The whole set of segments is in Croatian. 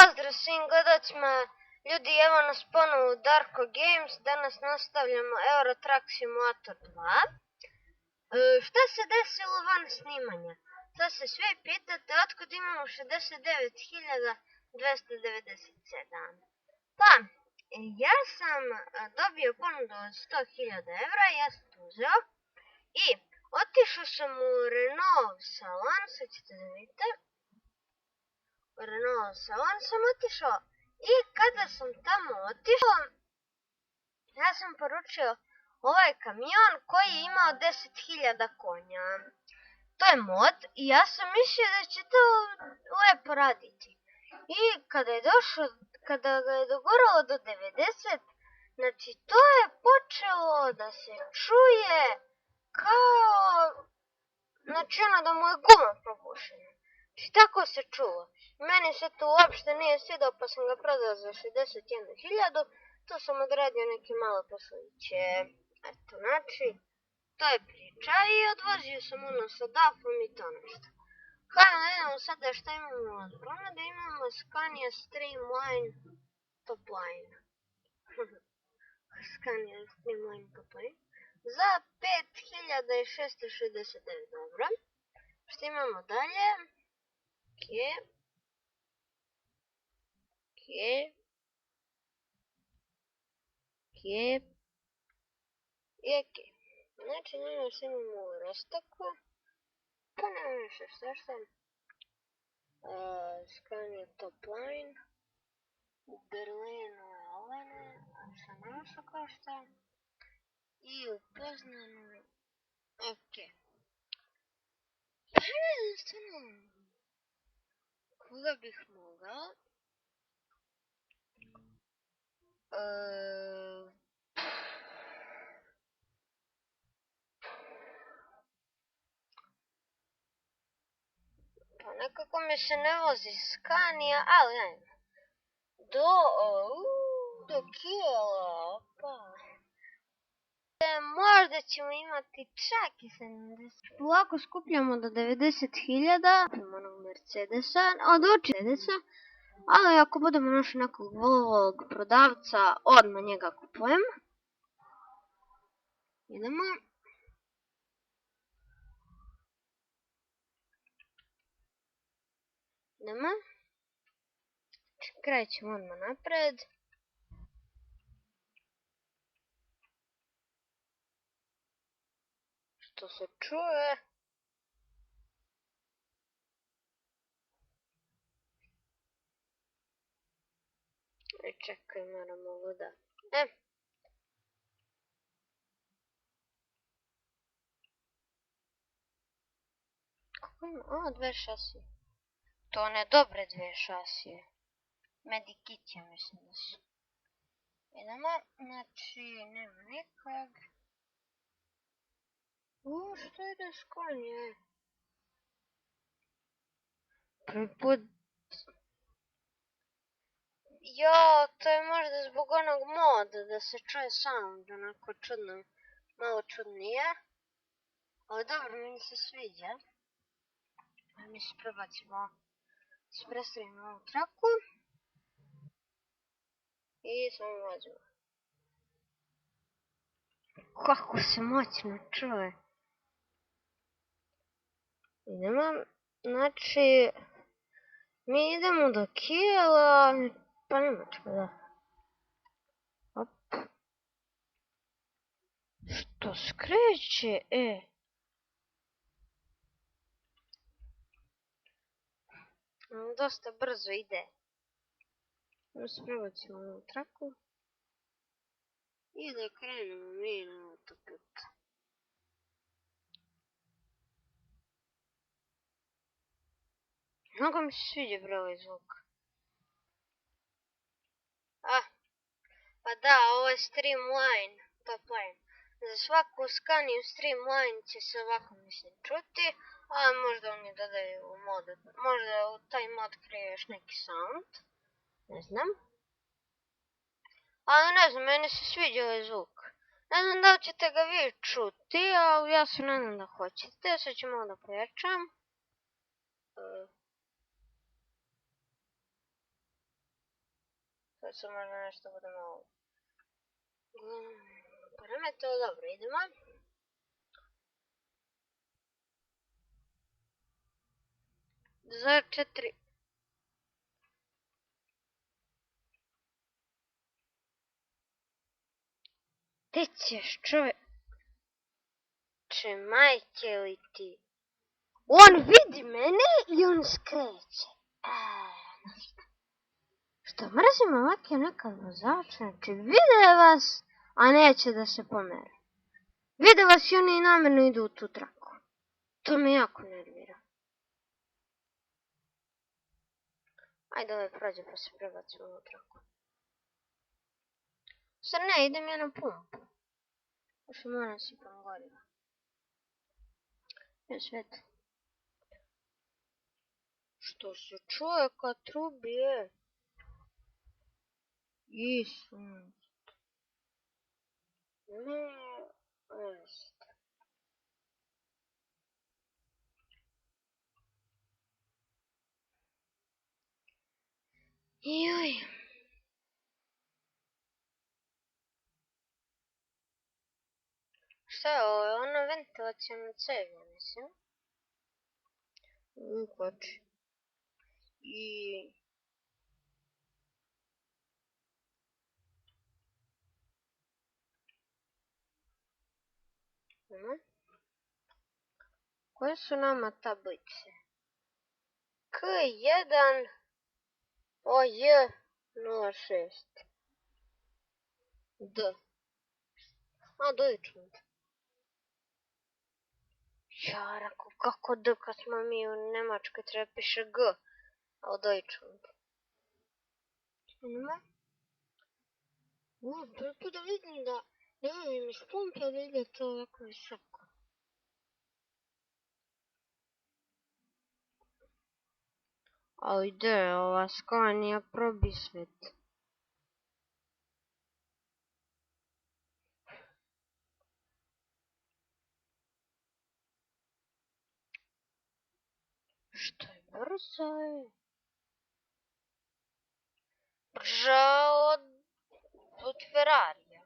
Pozdrav svim gledacima, ljudi, evo nas ponovo u Darko Games, danas nastavljamo Euro Truck Simulator 2. Šta se desilo van snimanja? Sad se svi pitate otkud imamo 69.297. Pa, ja sam dobio ponudu od 100.000 evra, ja sam to uzeo i otišao sam u Renault salon, sad ćete da vidite. Renault salon sam otišao i kada sam tamo otišao, ja sam poručio ovaj kamion koji je imao 10.000 konja. To je mod i ja sam mislio da će to lepo raditi. I kada ga je dogoralo do 90, znači to je počelo da se čuje kao, znači da mu je guma probušena. Znači tako se čulo. Meni se to uopšte nije svidao pa sam ga prodao za 61.000. Tu sam odradio neke malo posloviće. Eto, znači, to je priča i odvozio sam ono sa DAF-om i to nešto. Hajde da vidimo sada šta imamo od ponude. Imamo Scania Streamline Topline. Scania Streamline Topline. Za 5.669 dobro. Što imamo dalje? Znači, nema se imamo u Rostoku. Pa nema više šta. Scania Topline. Berlin Alene. Šta nema što košta. I u Poznanu. Ok. Pa jednostavno. Koga bih mogao? Pa nekako mi se ne vozi Scania, ali ajme. Do Kijela, pa. Možda ćemo imati čak i 70. Polako skupljamo do 90.000. Kupimo onog Mercedesa, od Mercedesa. Ali ako budemo našli nekog Volvog prodavca, odmah njega kupujemo. Idemo. Krećemo odmah napred. Što se čuje. Čekaj, moram ovo da... Kako ima? O, dve šasije. To ne dobre dve šasije. Medikit, ja mislim da su. Idemo, znači, nema nikog. Što ide s konje? Prvi put... Jo, to je možda zbog onog moda da se čuje sound, onako čudno, malo čudnije. Ali dobro, meni se sviđa. Mi se prebacimo, se predstavimo ovu traku. I samo vozimo. Kako se moćno čuje. Idemo, znači, mi idemo do Kijela, pa Nemačka, da. Op. Što skreće, Dosta brzo ide. Mi se prebacimo na ovu traku. I da krenemo mi na autoput. Mnogo mi se sviđa bre ovaj zvuk. Pa da, ovo je Streamline Topline. Za svaku Scania Streamline će se ovako mislim čuti, ali možda oni dodaju u mod, možda u taj mod krije još neki sound. Ne znam. Ali ne znam, meni se sviđa ovaj zvuk. Ne znam da li ćete ga vi čuti, ali ja se nadam da hoćete. Sad ću malo da pojačam. Sad se možda nešto bude malo... Prema je to dobro, idemo. Za 4. Ti ćeš čovjek... majke li ti? On vidi mene i on skreće. Što mrzim ovakve nekad vozače, znači vide vas, a neće da se pomere. Vide vas i oni namjerno idu u tu traku. To me jako nervira. Ajde ovaj prođe pa se prebacimo u traku. Sad ne, idem ja na pumpu. Još moram sipam goriva. Je svet. Što se čovjeka trubi, je? Isun. Ne, jest. Joj. Šta je ovo? Ono ventilacijalna cev, ja mislim. Ukoči. I... Koje su nama tablice? K1 OJ06 D. A, Deutschland. Ja rekao, kako D kad smo mi u Nemačkoj treba piše G, a u Deutschland. Nema? Prvi da vidim da nemam im iz pumpe da ide to ovako visoko. Ali gdje, ova Scania probisvet. Što je brzo je? Brža od Ferrarija.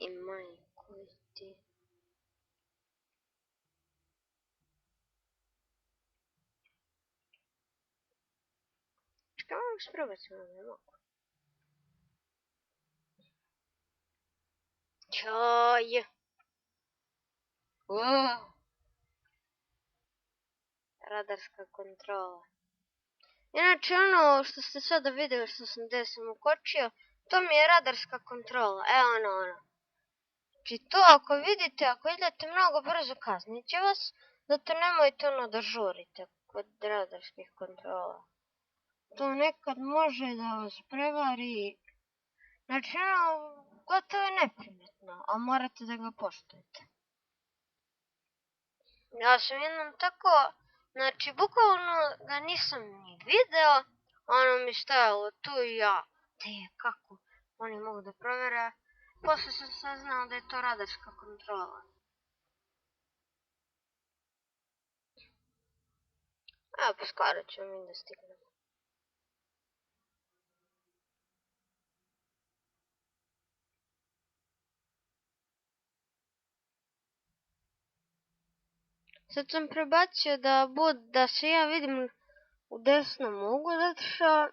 I majko ti. Čekaj, mogu se probaciti, ne mogu. Čaj. Radarska kontrola. Inače, ono što ste sada vidjeli što sam gdje sam ukočio, to mi je radarska kontrola. Evo ono. Znači to ako vidite, ako idete mnogo brzo kaznit će vas, zato nemojte ono da žurite kod radarskih kontrola. To nekad može da vas prevari. Znači ono, gotovo je neprimjetno, a morate da ga poštujete. Ja sam jednom tako, znači bukvalno ga nisam ni video, ono mi stajalo tu i ja, te kako oni mogu da provere. Posle sam saznao da je to radarska kontrola. Evo, pa skoro ćemo mi da stignemo. Sad sam prebacio da se ja vidim u desnom uglu, zato što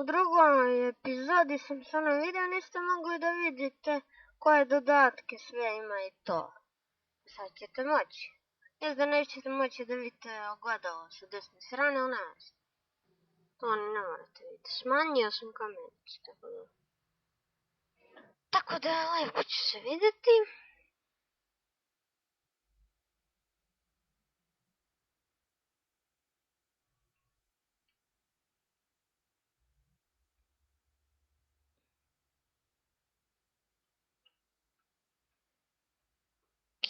u drugoj epizodi sam se ono video, niste mogli da vidite koje dodatke sve ima i to. Sad ćete moći. Jes da nećete moći da vidite ogledalo sa desne strane, ali ne. To ne morate vidjeti. Smanjio sam kamericu, tako da... Tako da lepo će se vidjeti.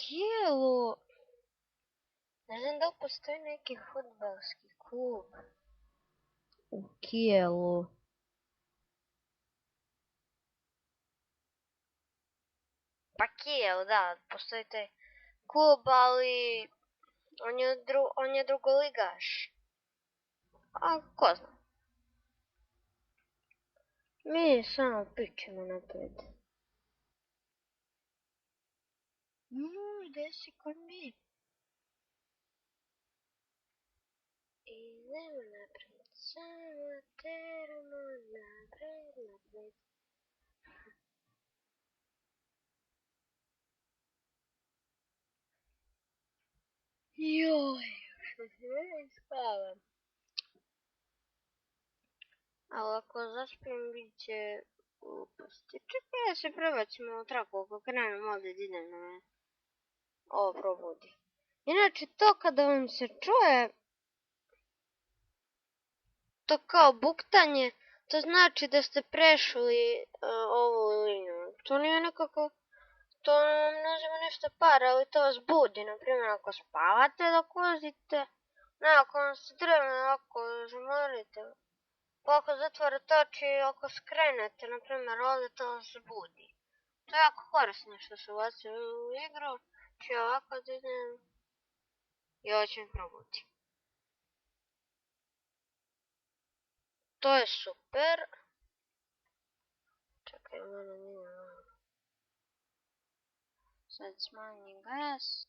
Kijelu... Ne znam da li postoji neki fudbalski klub u Kijelu. Pa Kijel, da, postoji taj klub, ali on je drugoligaš. A ko zna? Mi samo pičemo napred. Gdje si kod mi? Idemo napred, samo teramo napred. Joj, spavam. Ali ako zaspijem, bit će gluposti. Čekaj, ja se prebacimo u traku ako krenem ovdje dinarno me ovo probudi. Inače, to kada vam se čuje to kao buktanje, to znači da ste prešli ovu liniju. To nije nekako, to vam ne uzima nešto para, ali to vas budi. Naprimjer, ako spavate dok vozite, ako vam se drevno, ako zamorite, pa ako zatvorite oči i ako skrenete, naprimjer, ovdje to vas budi. To je jako korisno što se ulazi u igru, či ovako da idem i ovo će mi probudi. To je super. Čekaj, mene nije malo. Sad smanji gas.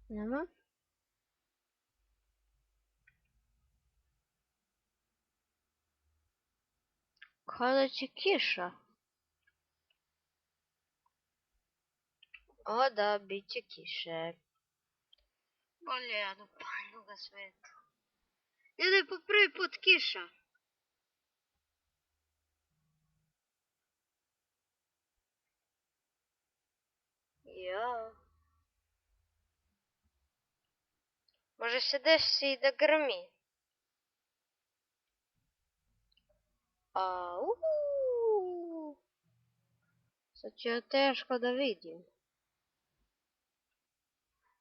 Nema? Kada će kiša? O da, bit će kiše. Bolje ja do panjega sveta. Ide po prvi put kiša. Ja. Može se desi da grmi. Au. Sad ću ja teško da vidim.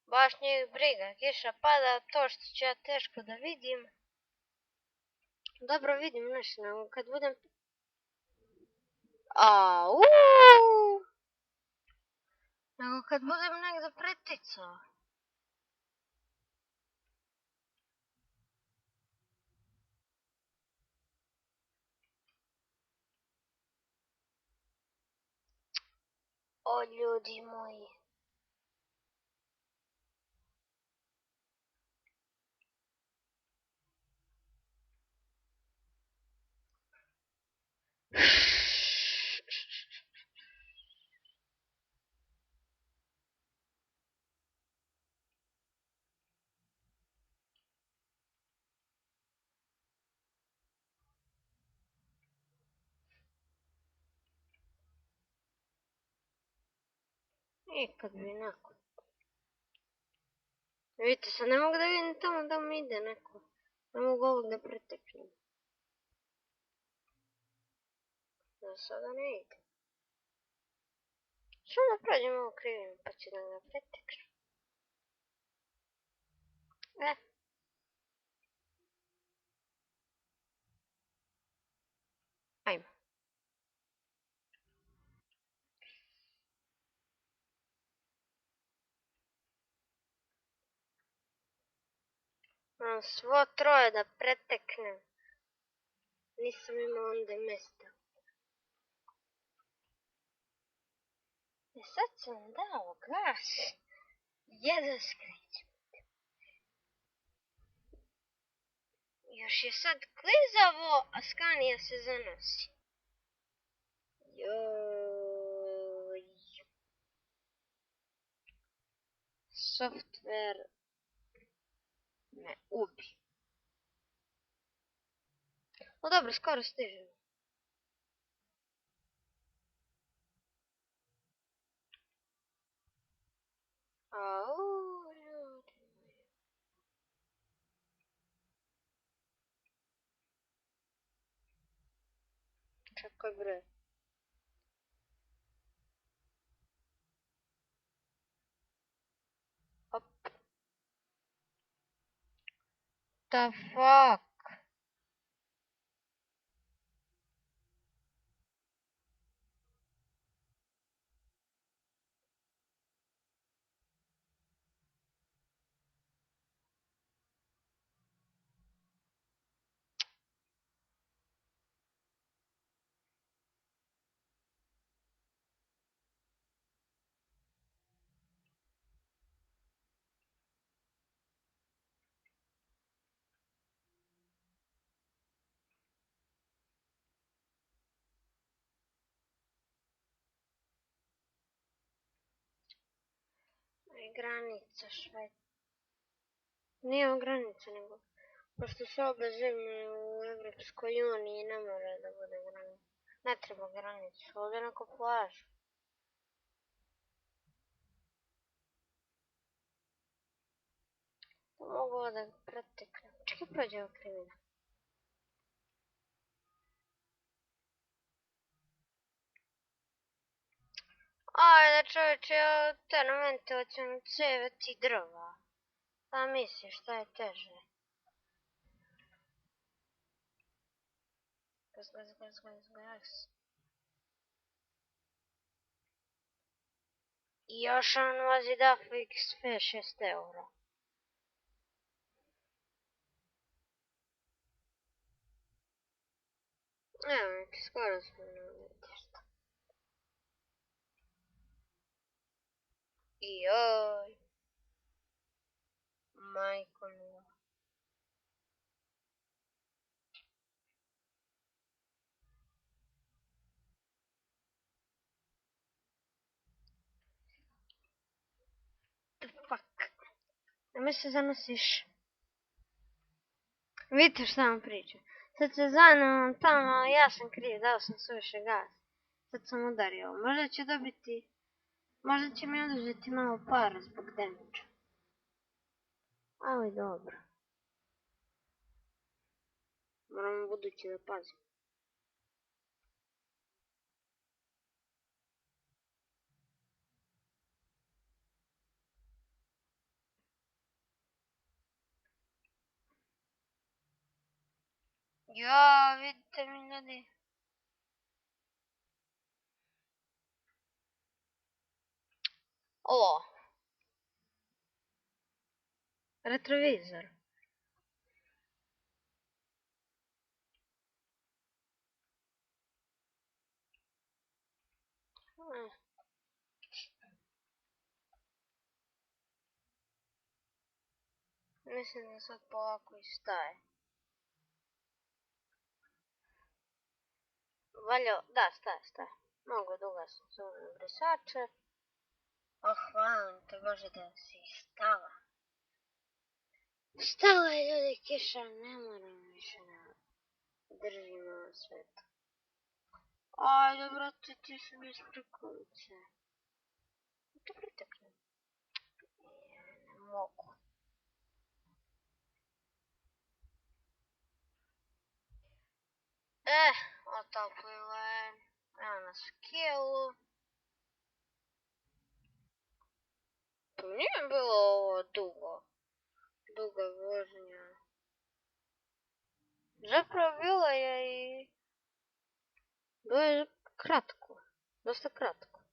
Baš njih briga, kiša pada, to što ću ja teško da vidim. Dobro vidim nešto, nego kad budem... Au! Nego kad budem negdje preticao. O ljudi moji. I kad bi nakon. Vidite, sad ne mogu da vidim tamo da mi ide neko. Ne mogu ovog da preteknem. Da sada ne ide. Što da prođem ovo krivim pa ću da ga preteknem. Ajmo. Moram svo troje da preteknem. Nisam imao onda mjesta. I sad sam dao gas. Jedan skrećem. Još je sad klizavo, a Scania se zanosi. Joj. Software me ubi. No dobro, skoro stižem. Au, ljudi. Čekaj bre. Hop. the fuck? Granica Švedske. Nije granica, nego pošto su obe zemlje u Evropskoj uniji, ne mora da bude granica. Ne treba granicu, ovdje neko plažu. To mogu da preteknem. Čekaj, prođe ovo kriminal. Ajde čovječe, ja te na ventilacijonu ceve ti drva. Pa misliš šta je teže? Gas. I još on vozi da XP 6 eura. Evo neki, skoro smo na ventišta. Joj. Majko mila. The fuck? Nemoj se zanosiš. Vidite šta vam pričam. Sad se zanimam tamo, ja sam kriv, dao sam suviše gas. Sad sam udario. Možda će dobiti... Možda će mi oduzeti malo para zbog damage. Ali dobro. Moram budući da pazim. Ja, vidite mi ljudi. Ovo. Retrovizor. Mislim da sad polako i staje. Valjo, da, staje. Mogu duga sam zove brisače. Oh, hvala te Bože da si stala. Stala je ljudi kiša, ne moram više da držim ovo sveto. Ajde, brate, ti se bez prikolice. To pretekne. Ne mogu. Otoplilo je. Evo nas skijelu. To nije bilo ovo dugo. Duga vožnja. Zapravo bilo je i... Bilo je kratko. Dosta kratko.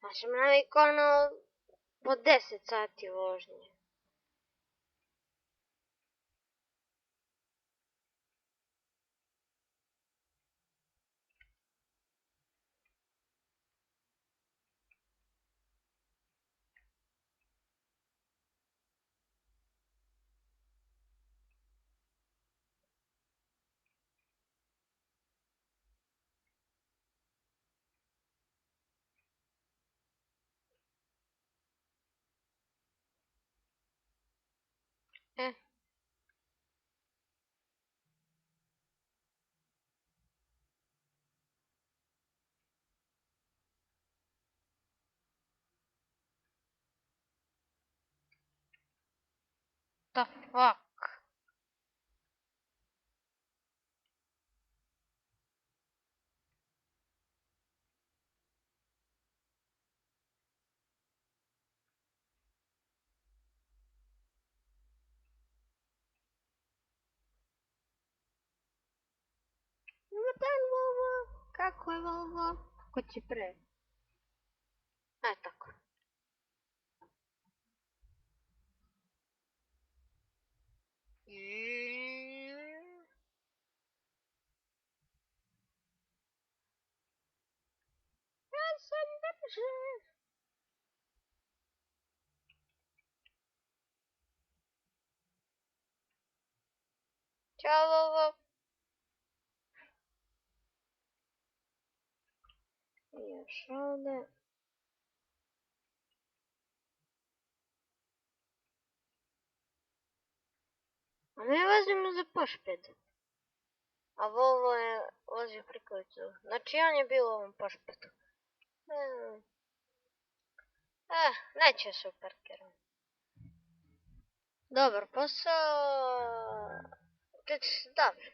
Ja sam navikao ono po 10 sati vožnje. The fuck? dan, Volvo. Kako je, Volvo? Kako ti pre? Tako. Ja sam brže. Ćao, Volvo. Još ovdje. A mi vozimo za pošped. A Volvo je vozio prikolicu. Znači on je bio u ovom pošpedu. Neće se parkiram. Dobar posao. Dobro.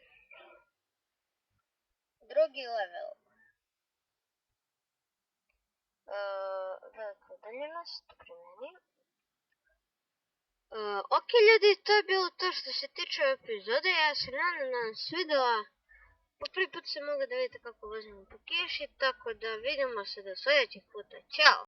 Drugi level. Velika udaljenost, primjeni. Ok ljudi, to je bilo to što se tiče epizode. Ja se nadam da vam se svidjela. Po prvi put se mogu da vidite kako vozimo po kiši, tako da vidimo se do sljedećeg puta. Ćao!